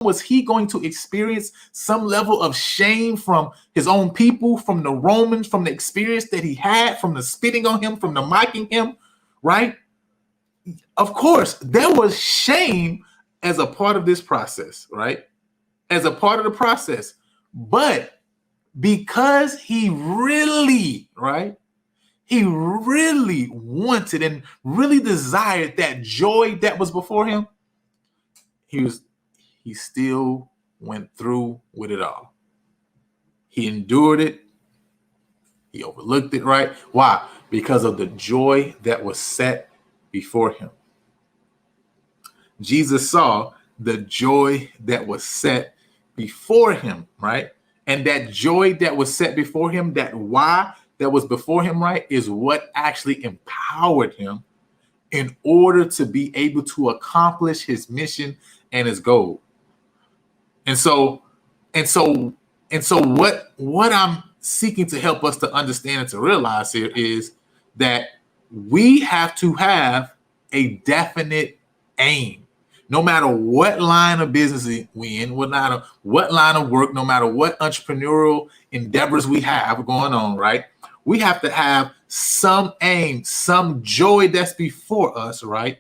was he going to experience some level of shame from his own people, from the Romans, from the experience that he had, from the spitting on him, from the mocking him, right? Of course, there was shame as a part of this process, right? As a part of the process. But because he really, right? He really wanted and really desired that joy that was before him. He still went through with it all. He endured it. He overlooked it, right? Why? Because of the joy that was set before him. Jesus saw the joy that was set before him, right? And that joy that was set before him, that why that was before him, right, is what actually empowered him in order to be able to accomplish his mission and his goal. And so what I'm seeking to help us to understand and to realize here is that we have to have a definite aim. No matter what line of business we in, no matter what line of work, no matter what entrepreneurial endeavors we have going on, right? We have to have some aim, some joy that's before us, right?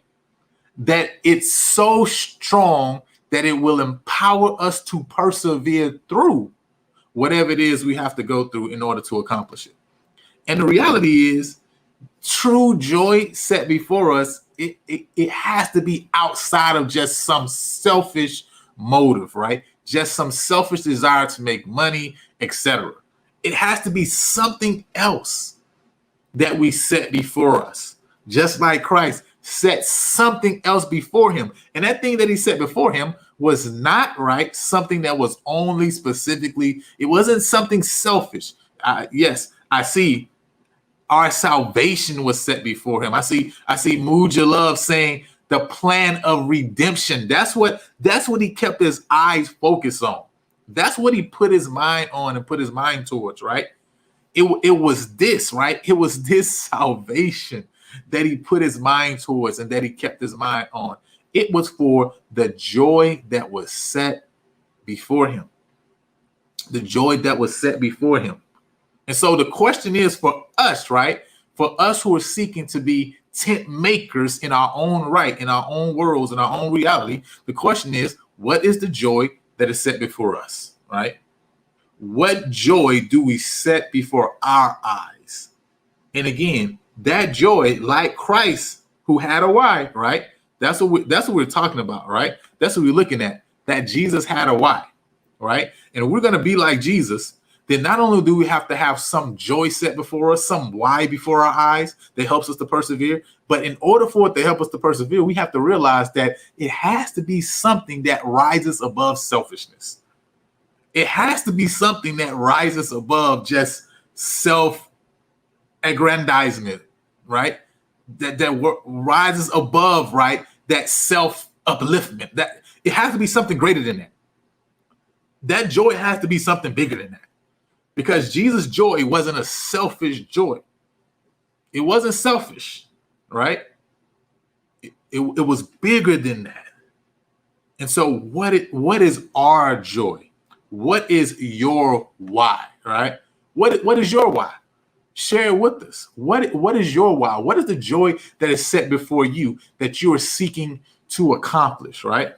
That it's so strong that it will empower us to persevere through whatever it is we have to go through in order to accomplish it. And the reality is, true joy set before us, it has to be outside of just some selfish motive, right? Just some selfish desire to make money, etc. It has to be something else that we set before us, just like Christ set something else before him. And that thing that he set before him was not, right, something that was only specifically, it wasn't something selfish. Yes, I see our salvation was set before him. I see Muja Love saying the plan of redemption. That's what he kept his eyes focused on. That's what he put his mind on and put his mind towards, right? It was this, right? It was this salvation that he put his mind towards and that he kept his mind on. It was for the joy that was set before him. The joy that was set before him. And so the question is for us, right? For us who are seeking to be tent makers in our own right, in our own worlds, in our own reality, the question is, what is the joy that is set before us, right? What joy do we set before our eyes? And again, that joy, like Christ, who had a why, right? That's what we're talking about, right? That's what we're looking at. That Jesus had a why, right? And we're going to be like Jesus. Then not only do we have to have some joy set before us, some why before our eyes that helps us to persevere, but in order for it to help us to persevere, we have to realize that it has to be something that rises above selfishness. It has to be something that rises above just self-aggrandizement, right? That rises above, right? That self-upliftment. That it has to be something greater than that. That joy has to be something bigger than that. Because Jesus' joy wasn't a selfish joy. It wasn't selfish, right? It was bigger than that. And so what is our joy? What is your why, right? What is your why? Share it with us. What is your why? What is the joy that is set before you that you are seeking to accomplish, right?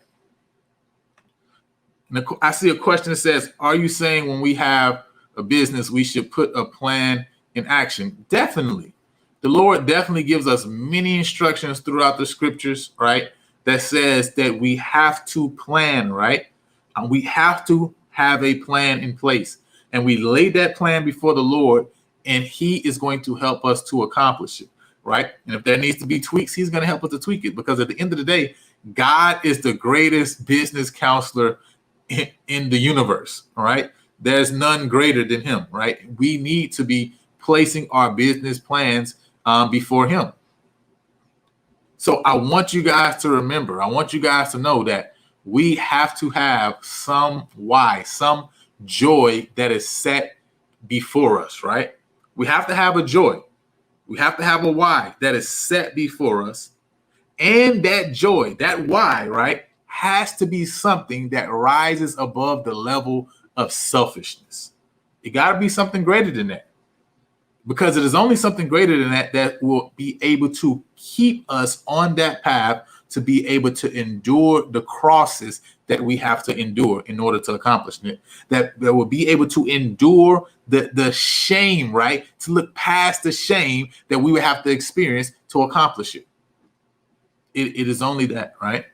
And I see a question that says, are you saying when we have a business, we should put a plan in action? Definitely. The Lord definitely gives us many instructions throughout the scriptures, right? That says that we have to plan, right? And we have to have a plan in place. And we lay that plan before the Lord, and he is going to help us to accomplish it, right? And if there needs to be tweaks, he's going to help us to tweak it, because at the end of the day, God is the greatest business counselor in the universe, all right? There's none greater than him, right? We need to be placing our business plans before him. So I want you guys to remember, I want you guys to know that we have to have some why, some joy that is set before us, right? We have to have a joy. We have to have a why that is set before us. And that joy, that why, right, has to be something that rises above the level of selfishness. It got to be something greater than that, because it is only something greater than that that will be able to keep us on that path to be able to endure the crosses that we have to endure in order to accomplish it. That will be able to endure the shame, right? To look past the shame that we would have to experience to accomplish it. It is only that, right?